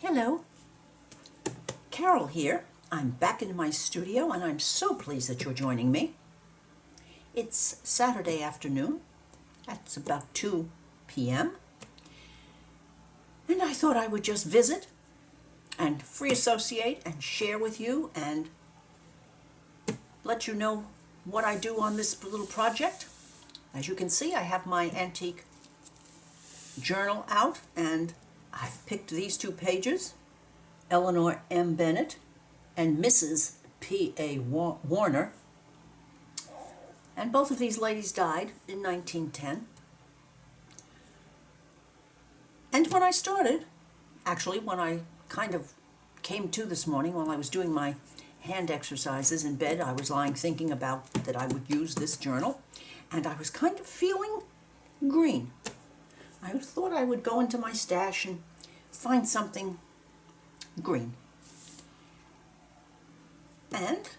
Hello, Carol here. I'm back in my studio and I'm so pleased that you're joining me. It's Saturday afternoon. It's about 2 p.m. And I thought I would just visit and free associate and share with you and let you know what I do on this little project. As you can see, I have my antique journal out and I've picked these two pages, Eleanor M. Bennett and Mrs. P.A. Warner. And both of these ladies died in 1910. And when I started, actually when I kind of came to this morning while I was doing my hand exercises in bed, I was lying thinking about that I would use this journal, and I was kind of feeling green. I thought I would go into my stash and find something green. And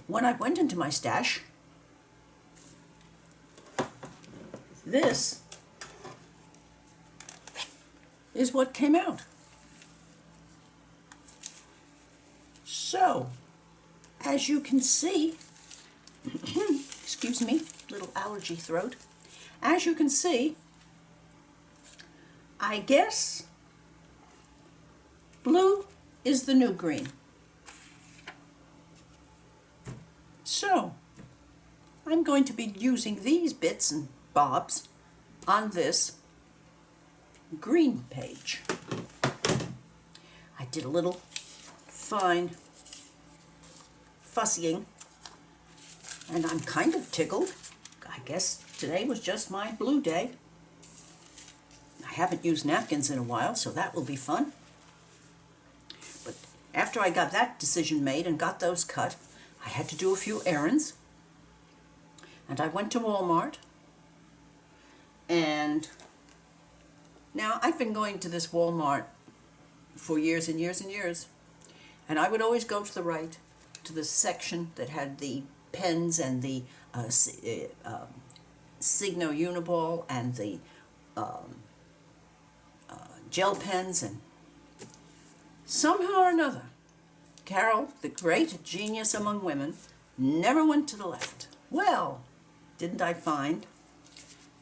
when I went into my stash, this is what came out. So, as you can see, excuse me, little allergy throat. As you can see, I guess blue is the new green. So, I'm going to be using these bits and bobs on this green page. I did a little fine fussying, and I'm kind of tickled. I guess today was just my blue day. I haven't used napkins in a while, so that will be fun. But after I got that decision made and got those cut, I had to do a few errands. And I went to Walmart. And now I've been going to this Walmart for years and years and years. And I would always go to the right, to the section that had the pens and the Signo Uniball and the gel pens, and somehow or another, Carol, the great genius among women, never went to the left. Well, didn't I find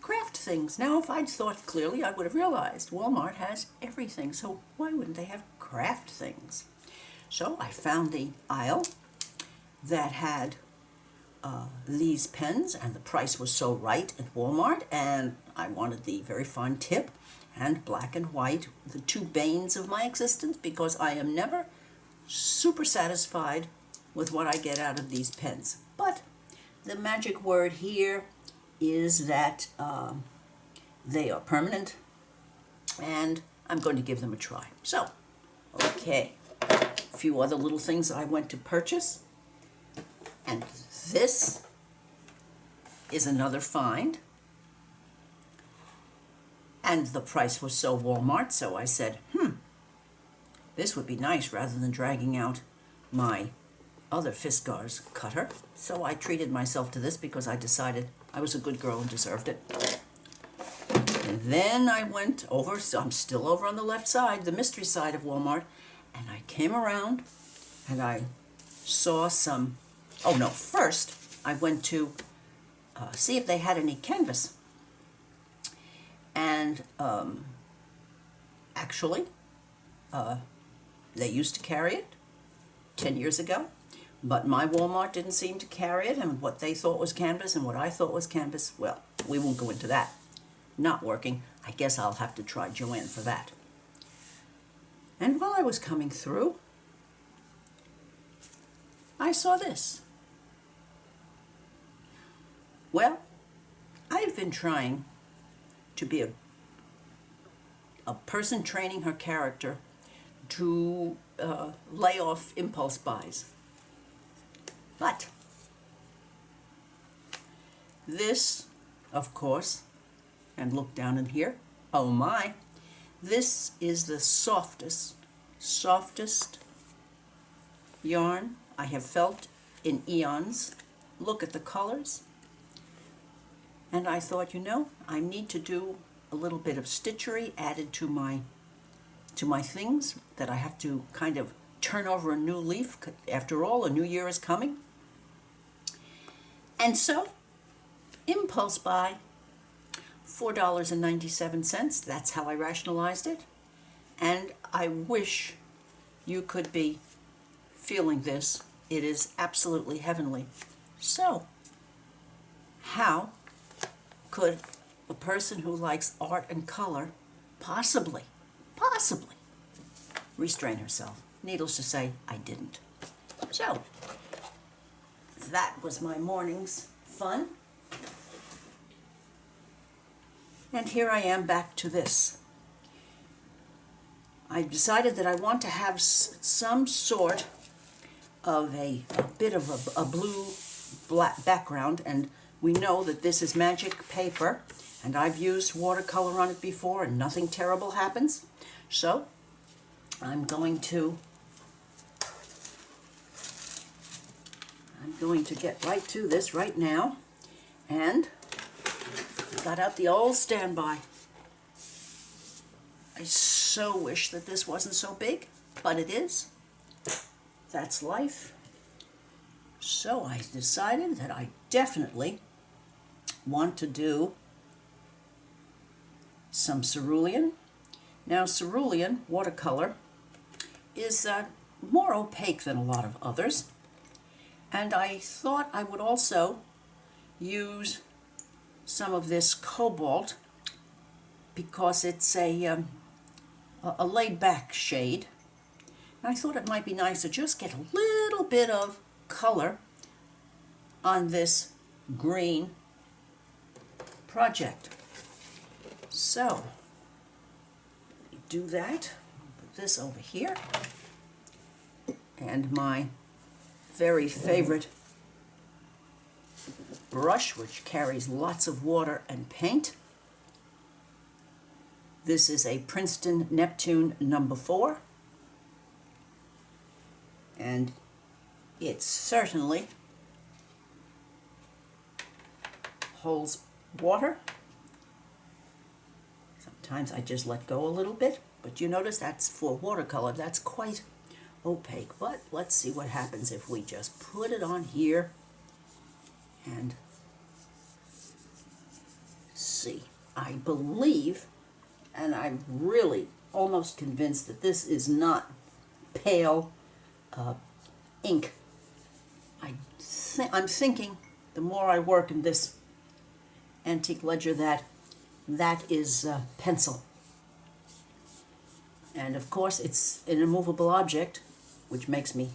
craft things? Now, if I'd thought clearly, I would have realized Walmart has everything, so why wouldn't they have craft things? So I found the aisle that had these pens, and the price was so right at Walmart, and I wanted the very fine tip and black and white, the two banes of my existence, because I am never super satisfied with what I get out of these pens. But the magic word here is that they are permanent, and I'm going to give them a try. So, okay, a few other little things I went to purchase, and this is another find. And the price was so Walmart, so I said, this would be nice rather than dragging out my other Fiskars cutter. So I treated myself to this because I decided I was a good girl and deserved it. And then I went over, so I'm still over on the left side, the mystery side of Walmart, and I came around and I saw some, oh no, first I went to see if they had any canvas. And actually, they used to carry it 10 years ago, but my Walmart didn't seem to carry it, and what they thought was canvas and what I thought was canvas, well, we won't go into that. Not working. I guess I'll have to try Joanne for that. And while I was coming through, I saw this. Well, I've been trying to be a person training her character to lay off impulse buys. But this, of course, and look down in here, oh my, this is the softest yarn I have felt in eons. Look at the colors. And I thought, you know, I need to do a little bit of stitchery added to my to my things that I have to kind of turn over a new leaf. After all, a new year is coming. And so, impulse buy, $4.97. That's how I rationalized it. And I wish you could be feeling this. It is absolutely heavenly. So, how could a person who likes art and color possibly restrain herself? Needless to say, I didn't. So, that was my morning's fun. And here I am back to this. I decided that I want to have some sort of a bit of a blue-black background, and we know that this is magic paper, and I've used watercolor on it before and nothing terrible happens. So I'm going to get right to this right now, and got out the old standby. I so wish that this wasn't so big, but it is. That's life. So I decided that I definitely want to do some cerulean. Now, cerulean watercolor is more opaque than a lot of others, and I thought I would also use some of this cobalt because it's a laid-back shade. And I thought it might be nice to just get a little bit of color on this green project. So, do that. Put this over here. And my very favorite brush, which carries lots of water and paint. This is a Princeton Neptune number 4. And it certainly holds water. Sometimes I just let go a little bit, but you notice that's for watercolor. That's quite opaque, but let's see what happens if we just put it on here and see. I believe, and I'm really almost convinced that this is not pale ink. I'm thinking the more I work in this antique ledger that is pencil. And of course it's an immovable object, which makes me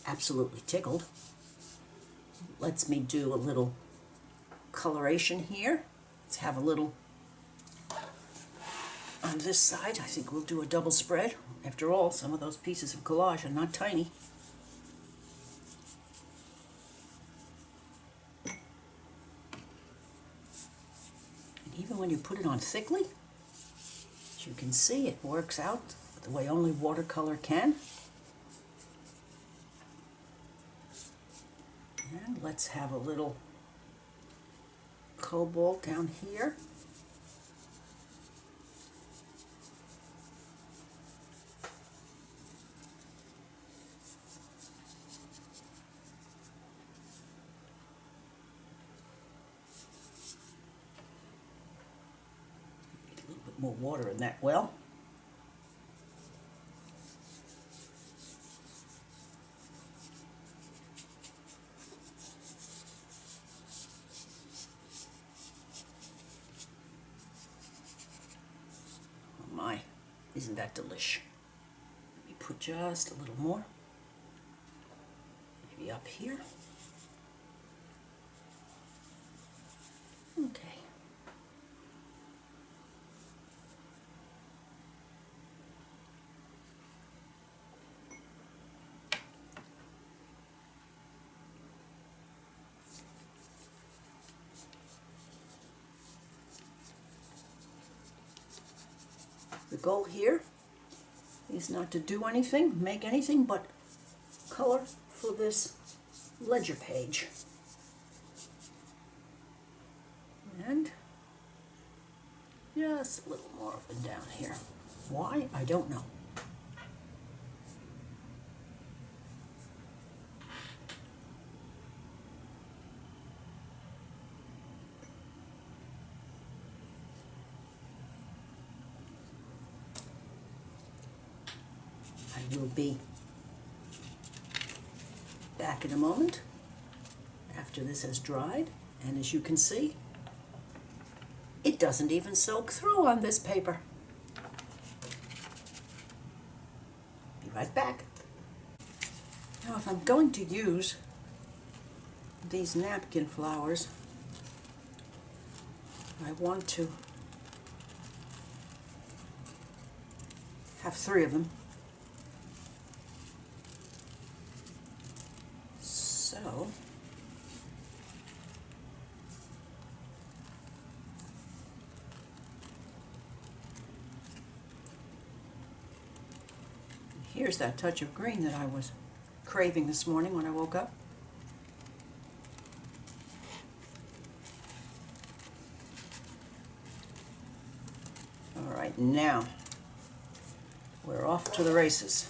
absolutely tickled. Lets me do a little coloration here. Let's have a little on this side. I think we'll do a double spread. After all, some of those pieces of collage are not tiny. And even when you put it on thickly, as you can see, it works out the way only watercolor can. And let's have a little cobalt down here. Need a little bit more water in that well. Isn't that delish? Let me put just a little more. Maybe up here. Okay. The goal here is not to do anything, make anything but color for this ledger page. And just a little more up and down here. Why? I don't know. I will be back in a moment after this has dried, and as you can see, it doesn't even soak through on this paper. Be right back. Now, if I'm going to use these napkin flowers, I want to have 3 of them. So, here's that touch of green that I was craving this morning when I woke up. All right, now we're off to the races.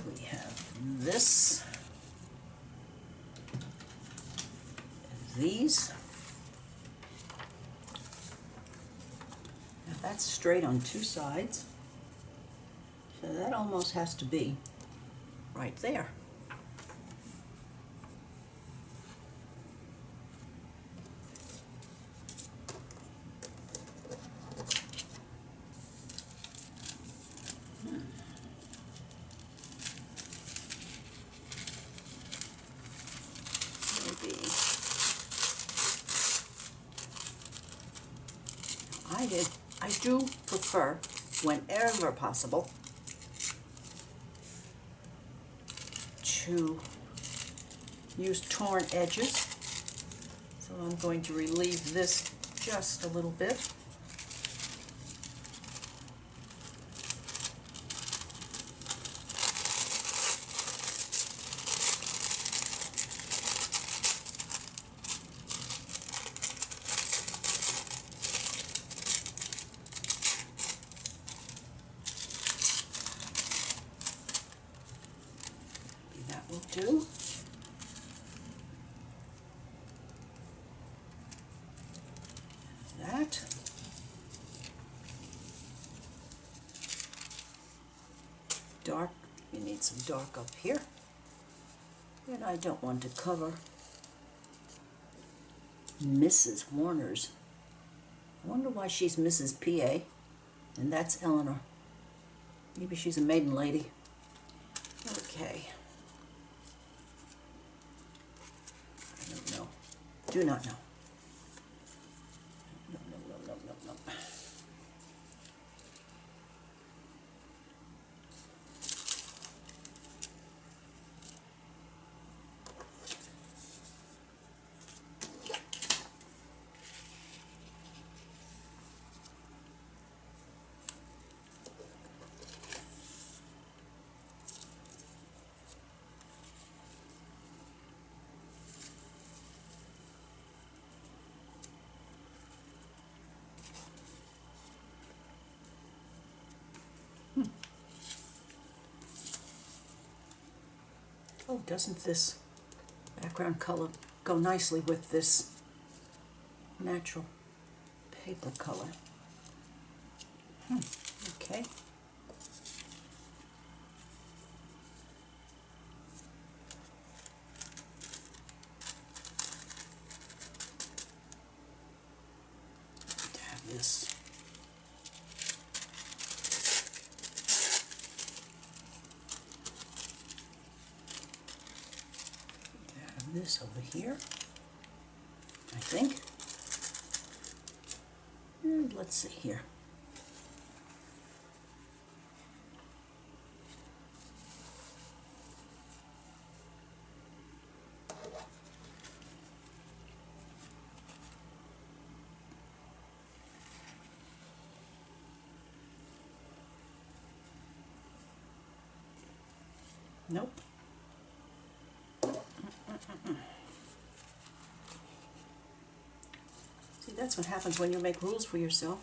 We have this, and these. Now that's straight on 2 sides, so that almost has to be right there. I do prefer, whenever possible, to use torn edges. So I'm going to relieve this just a little bit. Will do. That. Dark, you need some dark up here. And I don't want to cover Mrs. Warner's. I wonder why she's Mrs. PA, and that's Eleanor. Maybe she's a maiden lady. Okay. Do not know. No, no, no, no, no, no. Oh, doesn't this background color go nicely with this natural paper color? Okay. Have this. This over here, I think. And let's see here. Nope. That's what happens when you make rules for yourself.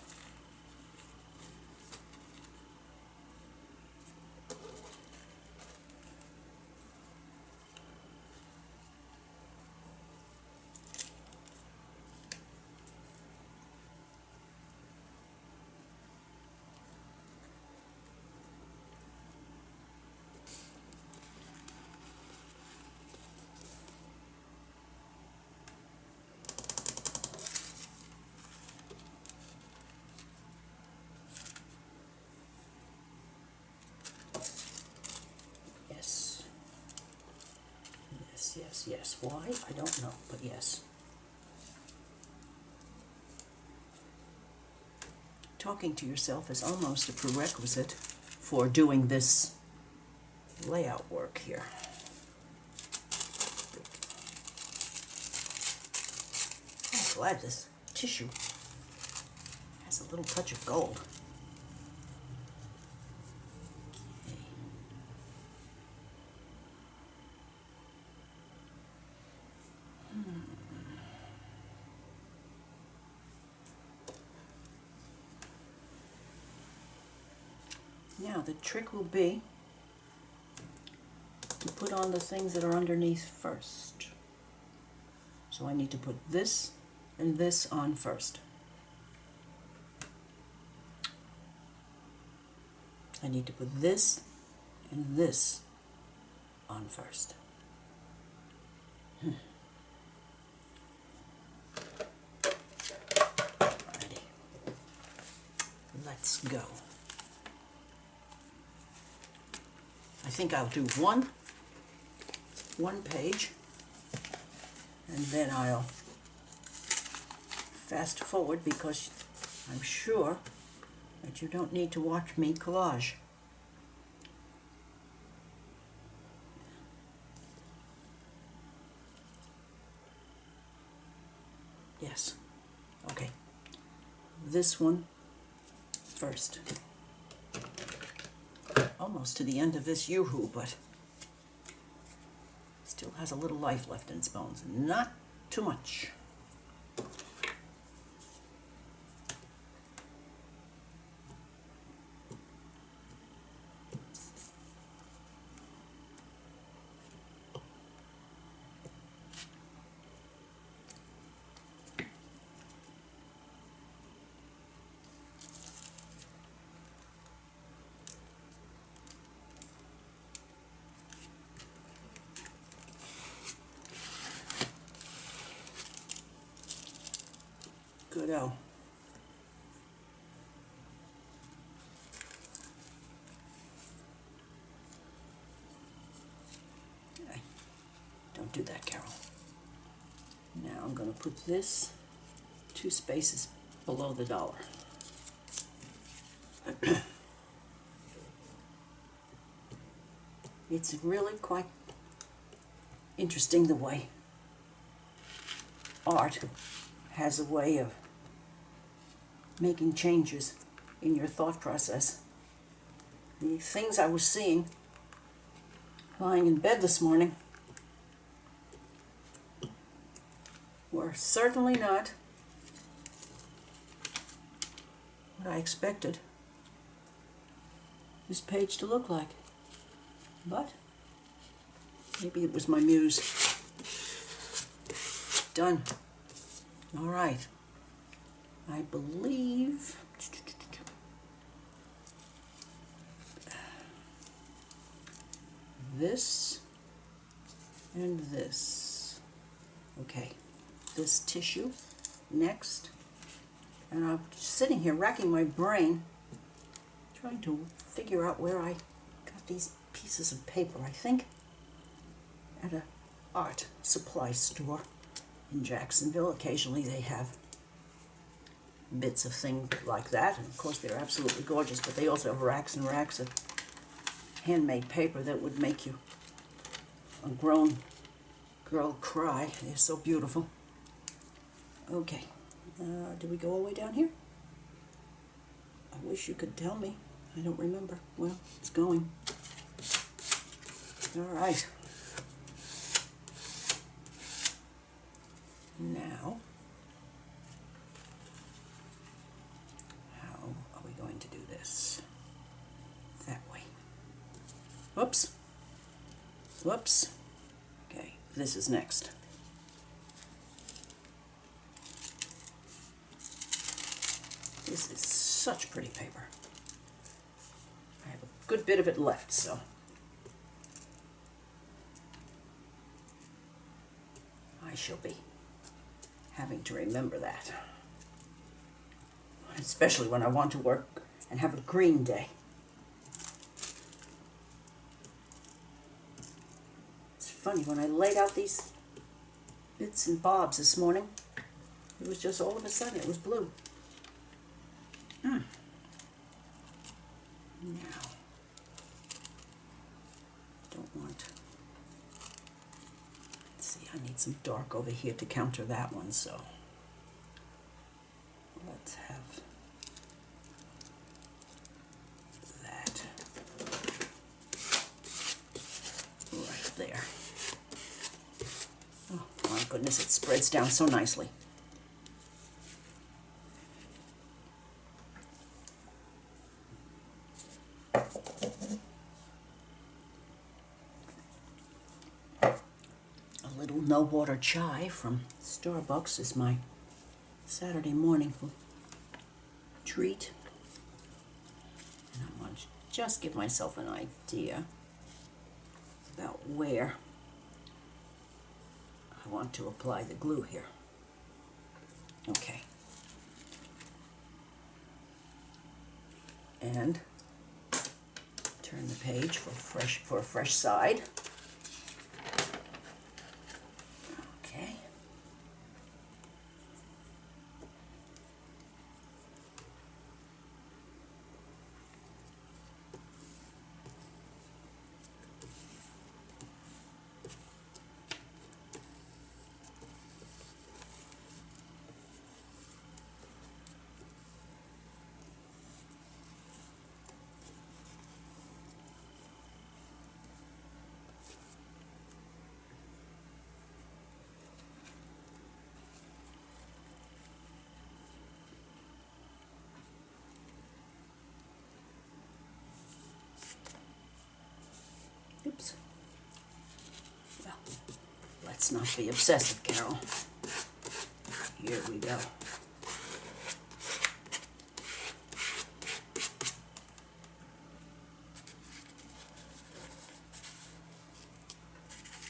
Yes. Why? I don't know, but yes. Talking to yourself is almost a prerequisite for doing this layout work here. I'm glad this tissue has a little touch of gold. Now the trick will be to put on the things that are underneath first. So I need to put this and this on first. I need to put this and this on first. Ready. Let's go. I think I'll do one page, and then I'll fast forward because I'm sure that you don't need to watch me collage. Yes. Okay. This one first. Almost to the end of this yoo-hoo, but still has a little life left in its bones. Not too much. Good-o. Okay. Don't do that, Carol. Now I'm going to put this 2 spaces below the dollar. It's really quite interesting the way art has a way of making changes in your thought process. The things I was seeing lying in bed this morning were certainly not what I expected this page to look like. But maybe it was my muse. Done. All right. I believe this and this. Okay, this tissue next. And I'm sitting here racking my brain trying to figure out where I got these pieces of paper. I think at an art supply store in Jacksonville. Occasionally they have bits of things like that, and of course they're absolutely gorgeous, but they also have racks and racks of handmade paper that would make you a grown girl cry. They're so beautiful. Okay, do we go all the way down here? I wish you could tell me. I don't remember. Well, it's going. All right. Now, Whoops. Whoops. Okay, this is next. This is such pretty paper. I have a good bit of it left, so. I shall be having to remember that. Especially when I want to work and have a green day. It's funny, when I laid out these bits and bobs this morning, it was just all of a sudden it was blue. Now, don't want, let's see, I need some dark over here to counter that one, so let's have that right there. Oh my goodness, it spreads down so nicely. No water chai from Starbucks is my Saturday morning treat. And I want to just give myself an idea about where I want to apply the glue here. Okay. And turn the page for a fresh side. Oops. Well, let's not be obsessive, Carol. Here we go.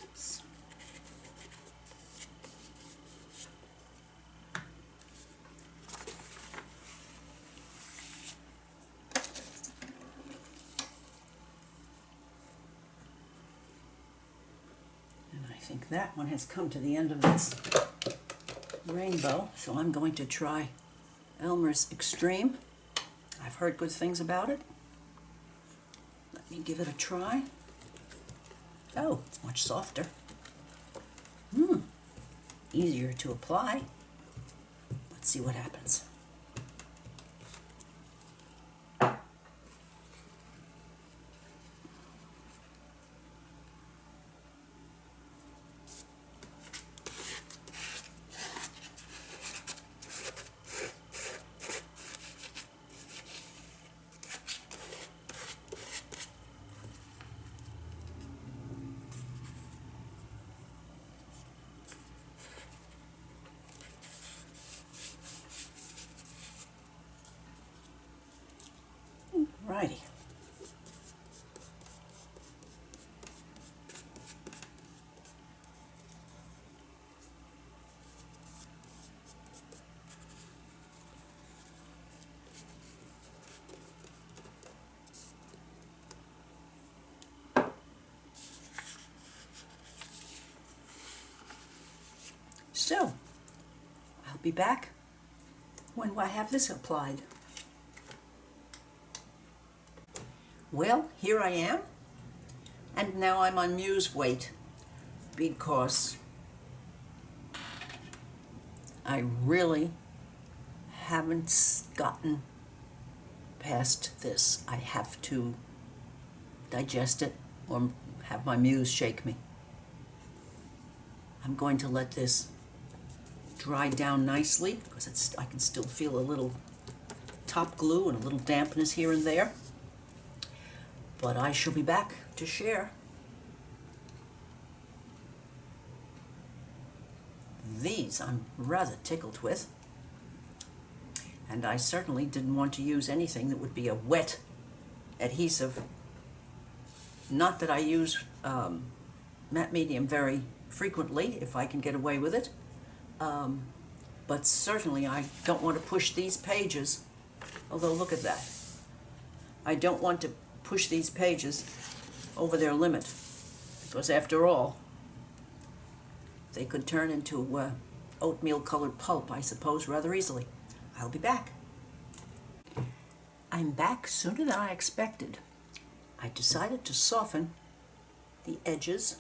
Oops. I think that one has come to the end of its rainbow, so I'm going to try Elmer's Extreme. I've heard good things about it. Let me give it a try. Oh, it's much softer. Easier to apply. Let's see what happens. Righty. So, I'll be back when I have this applied. Well, here I am, and now I'm on Muse weight because I really haven't gotten past this. I have to digest it or have my Muse shake me. I'm going to let this dry down nicely because I can still feel a little top glue and a little dampness here and there. But I shall be back to share. These I'm rather tickled with, and I certainly didn't want to use anything that would be a wet adhesive. Not that I use matte medium very frequently, if I can get away with it, but certainly I don't want to push these pages, although look at that. I don't want to push these pages over their limit, because after all, they could turn into oatmeal-colored pulp, I suppose, rather easily. I'll be back. I'm back sooner than I expected. I decided to soften the edges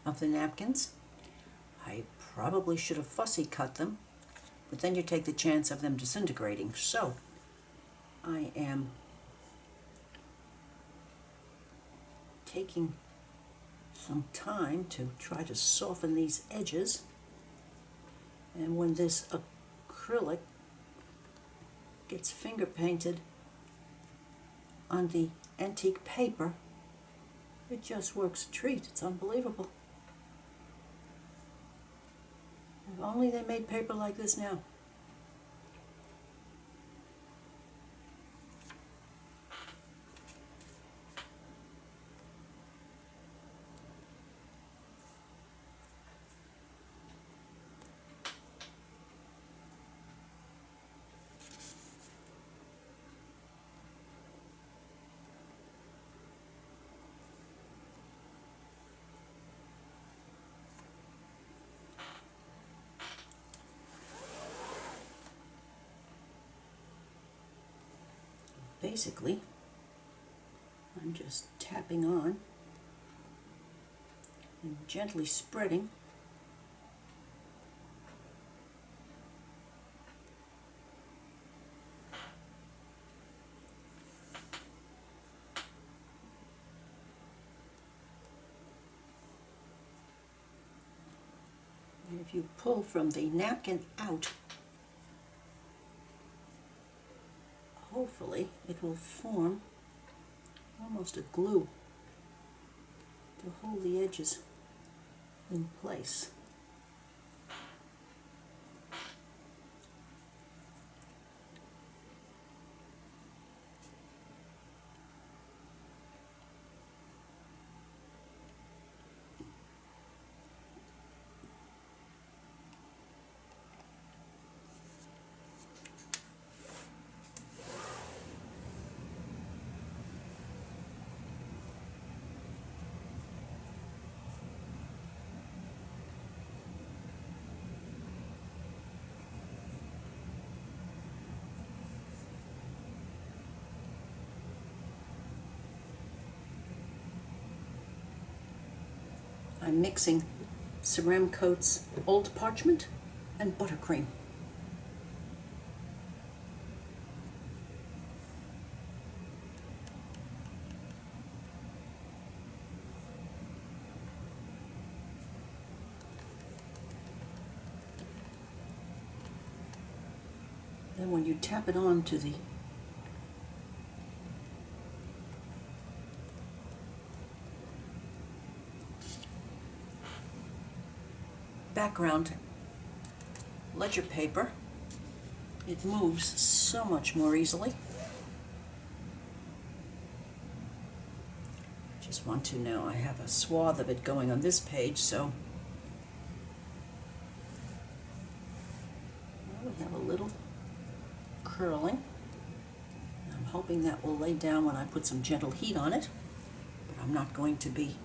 of the napkins. I probably should have fussy cut them, but then you take the chance of them disintegrating. So I am taking some time to try to soften these edges, and when this acrylic gets finger painted on the antique paper, it just works a treat. It's unbelievable. If only they made paper like this now. Basically, I'm just tapping on and gently spreading and if you pull from the napkin out, hopefully it will form almost a glue to hold the edges in place. I'm mixing Ceramcoat's Old Parchment and buttercream. Then when you tap it on to the background ledger paper, it moves so much more easily. Just want to know, I have a swath of it going on this page, so we have a little curling. I'm hoping that will lay down when I put some gentle heat on it, but I'm not going to be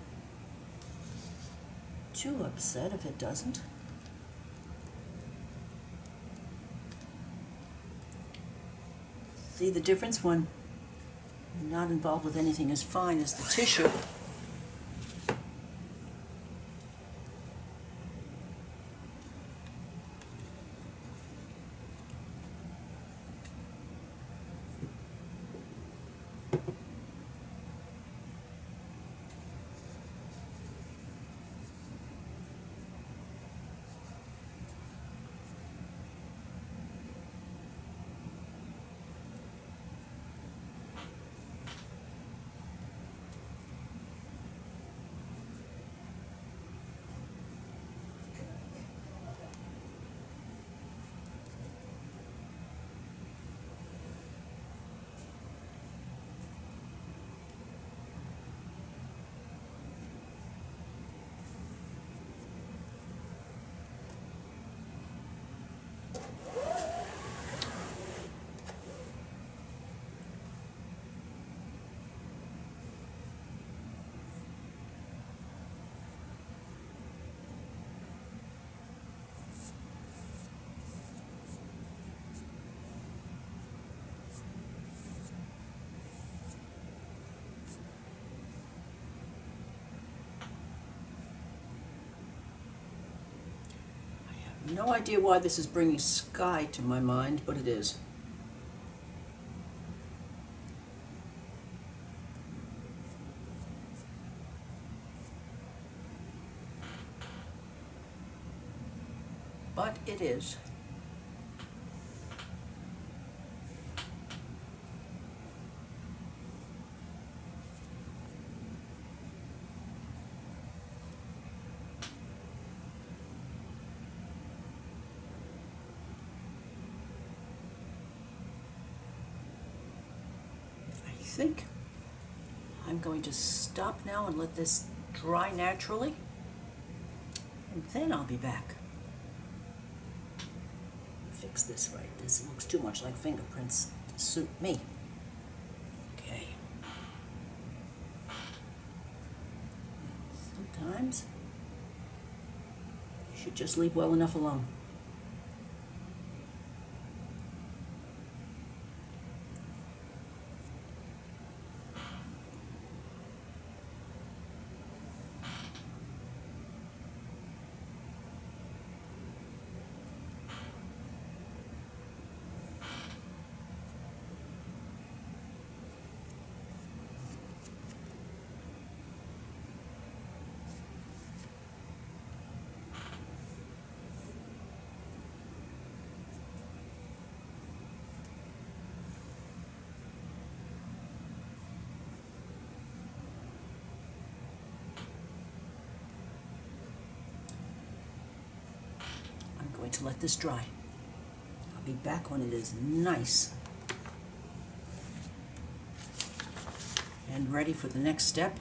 too upset if it doesn't. See the difference when you're not involved with anything as fine as the tissue. No idea why this is bringing sky to my mind, but it is. But it is. I think I'm going to stop now and let this dry naturally, and then I'll be back. Fix this right. This looks too much like fingerprints to suit me. Okay. Sometimes you should just leave well enough alone. Going to let this dry. I'll be back when it is nice and ready for the next step,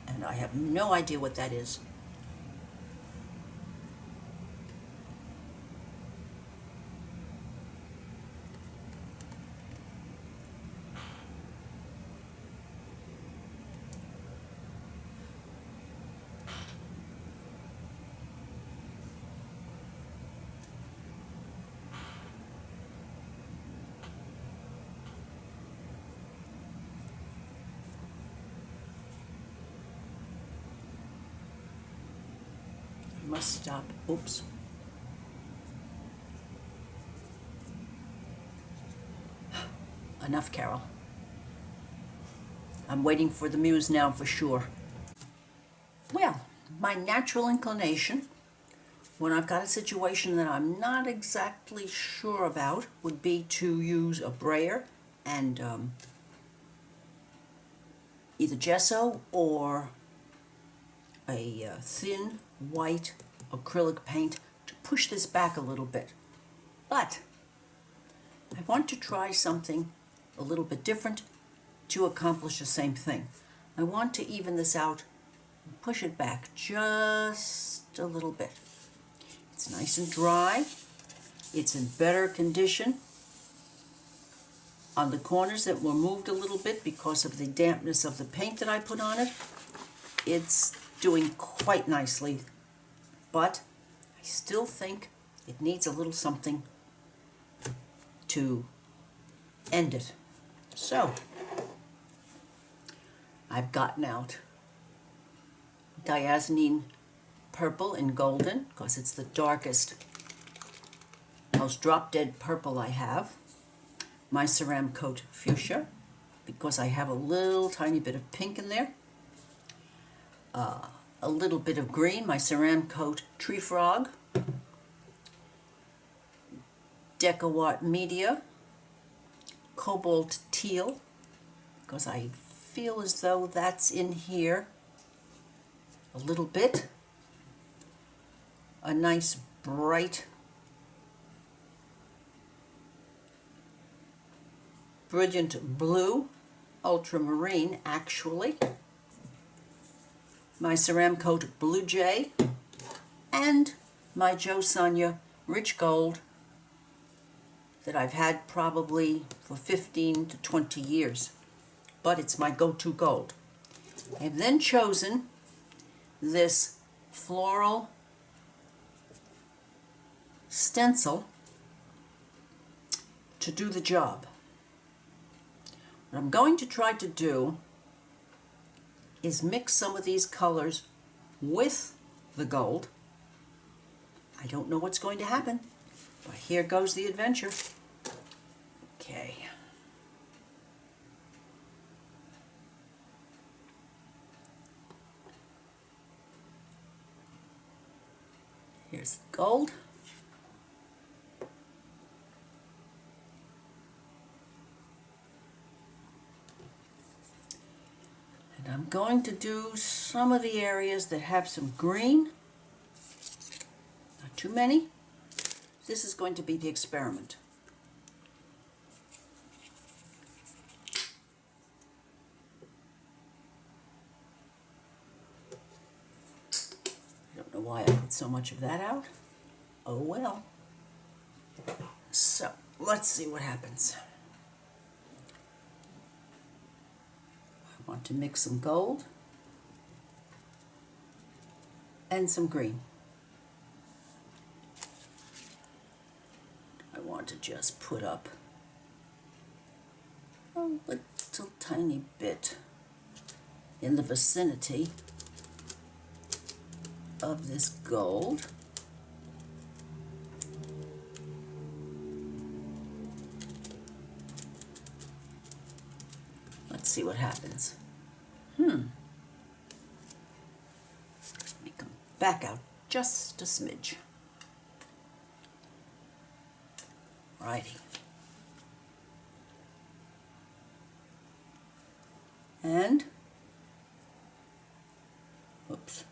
and I have no idea what that is. Must stop. Oops. Enough, Carol. I'm waiting for the muse now for sure. Well, my natural inclination, when I've got a situation that I'm not exactly sure about, would be to use a brayer and either gesso or a thin white acrylic paint to push this back a little bit. But I want to try something a little bit different to accomplish the same thing. I want to even this out and push it back just a little bit. It's nice and dry. It's in better condition. On the corners that were moved a little bit because of the dampness of the paint that I put on it, it's doing quite nicely, but I still think it needs a little something to end it. So I've gotten out diazonine purple and golden because it's the darkest, most drop-dead purple I have. My Ceramcoat fuchsia because I have a little tiny bit of pink in there. A little bit of green, my Ceramcoat Tree Frog, Decawatt Media, Cobalt Teal, because I feel as though that's in here a little bit. A nice bright brilliant blue, ultramarine actually, my Ceramcoat Blue Jay, and my Joe Sonia Rich Gold that I've had probably for 15 to 20 years, but it's my go-to gold. I've then chosen this floral stencil to do the job. What I'm going to try to do is mix some of these colors with the gold I don't know what's going to happen, but here goes the adventure. Okay. Here's the gold. And I'm going to do some of the areas that have some green. Not too many. This is going to be the experiment. I don't know why I put so much of that out. Oh well. So, let's see what happens. I want to mix some gold and some green. I want to just put up a little tiny bit in the vicinity of this gold. Let's see what happens. Let me come back out just a smidge. Righty. And, oops.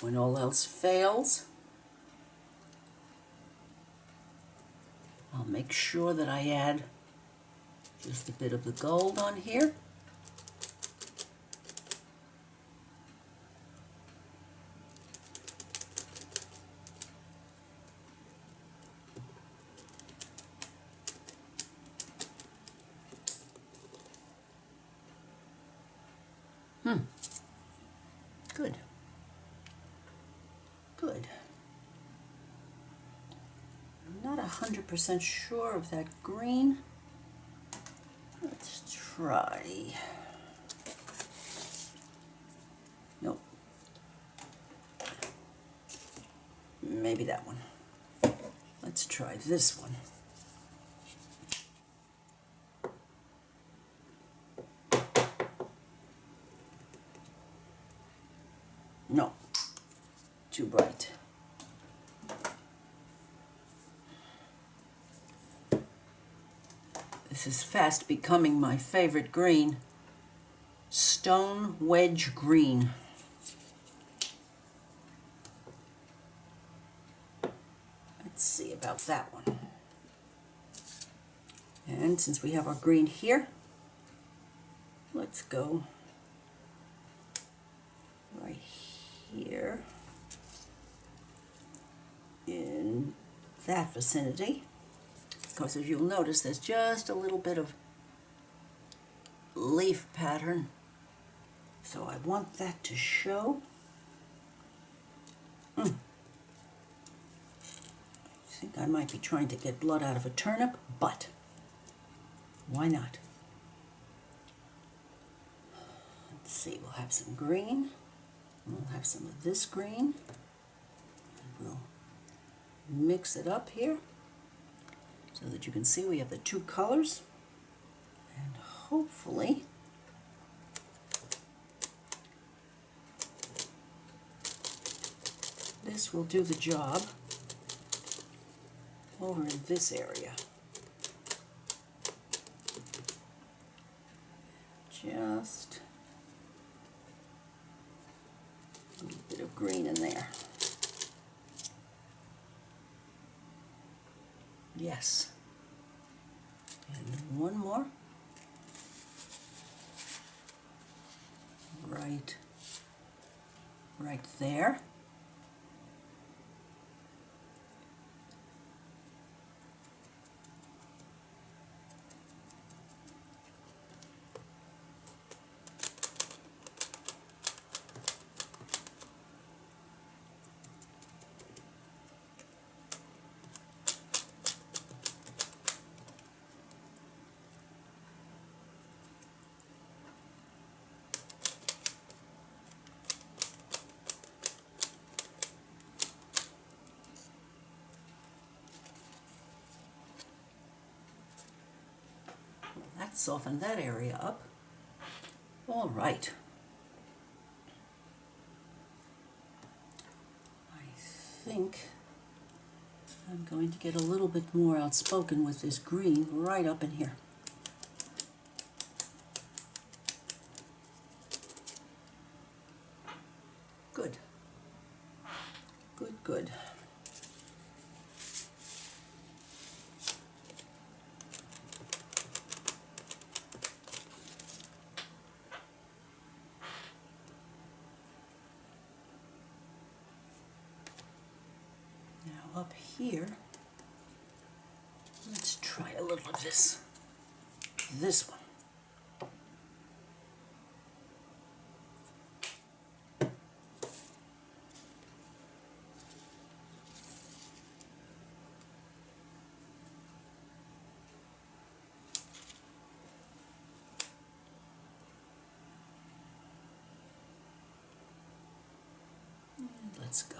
When all else fails, I'll make sure that I add just a bit of the gold on here. Good. Good. I'm not 100% sure of that green. Let's try. Nope. Maybe that one. Let's try this one. No, too bright. This is fast becoming my favorite green. Stone Wedge Green. Let's see about that one. And since we have our green here, let's go right here in that vicinity. Because as you'll notice, there's just a little bit of leaf pattern. So I want that to show. I think I might be trying to get blood out of a turnip, but why not? Let's see, we'll have some green. We'll have some of this green. And we'll mix it up here so that you can see we have the two colors. And hopefully this will do the job over in this area. Just a little bit of green in there. Yes. And one more. Right there. soften that area up. All right. I think I'm going to get a little bit more outspoken with this green right up in here. Good. Good, good. Now up here, let's try a little of this one. Let's go.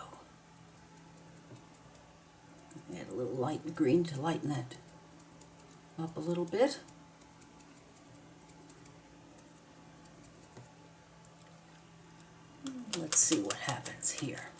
Add a little light green to lighten that up a little bit. Let's see what happens here.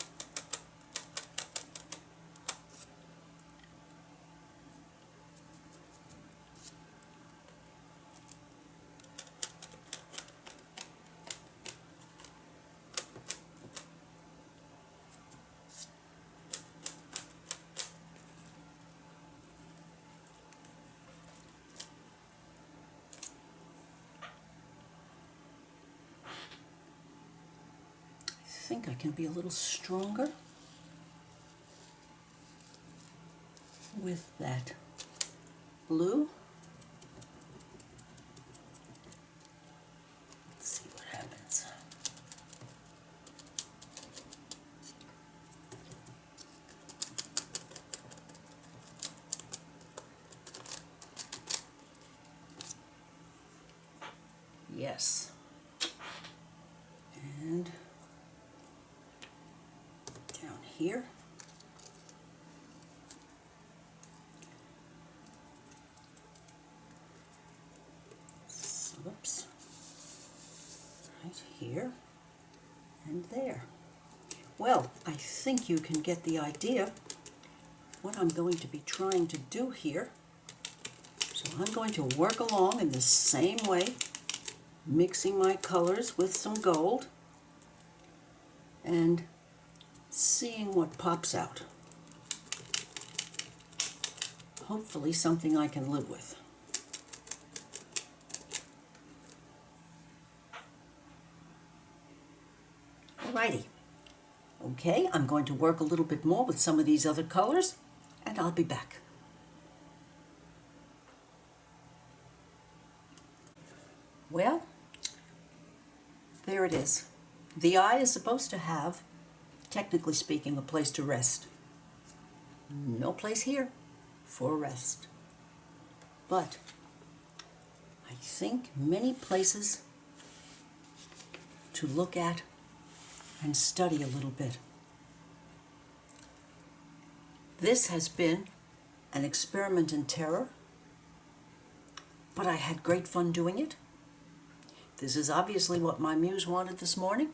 I think I can be a little stronger with that blue. Let's see what happens. Yes. And down here. Whoops. Right here and there. Well, I think you can get the idea what I'm going to be trying to do here. So I'm going to work along in the same way, mixing my colors with some gold and seeing what pops out. Hopefully something I can live with. Alrighty. Okay, I'm going to work a little bit more with some of these other colors, and I'll be back. Well, there it is. The eye is supposed to have, technically speaking, a place to rest. No place here for rest. But I think many places to look at and study a little bit. This has been an experiment in terror, but I had great fun doing it. This is obviously what my muse wanted this morning,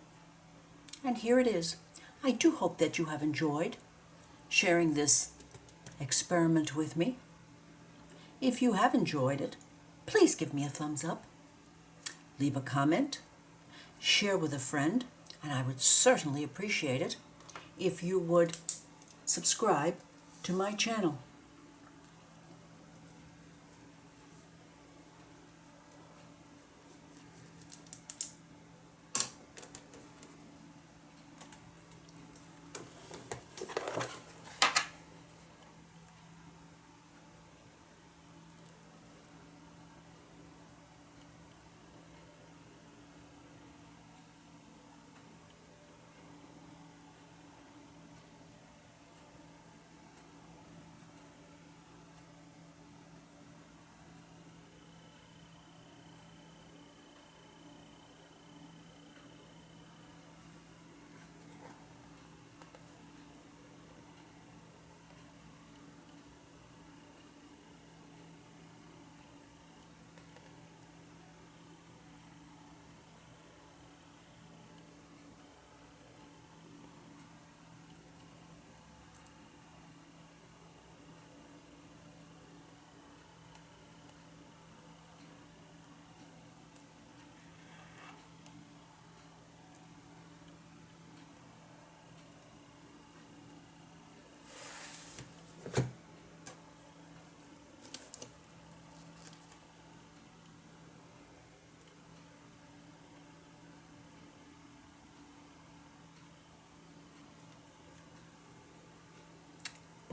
and here it is. I do hope that you have enjoyed sharing this experiment with me. If you have enjoyed it, please give me a thumbs up, leave a comment, share with a friend, and I would certainly appreciate it if you would subscribe to my channel.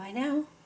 Bye now.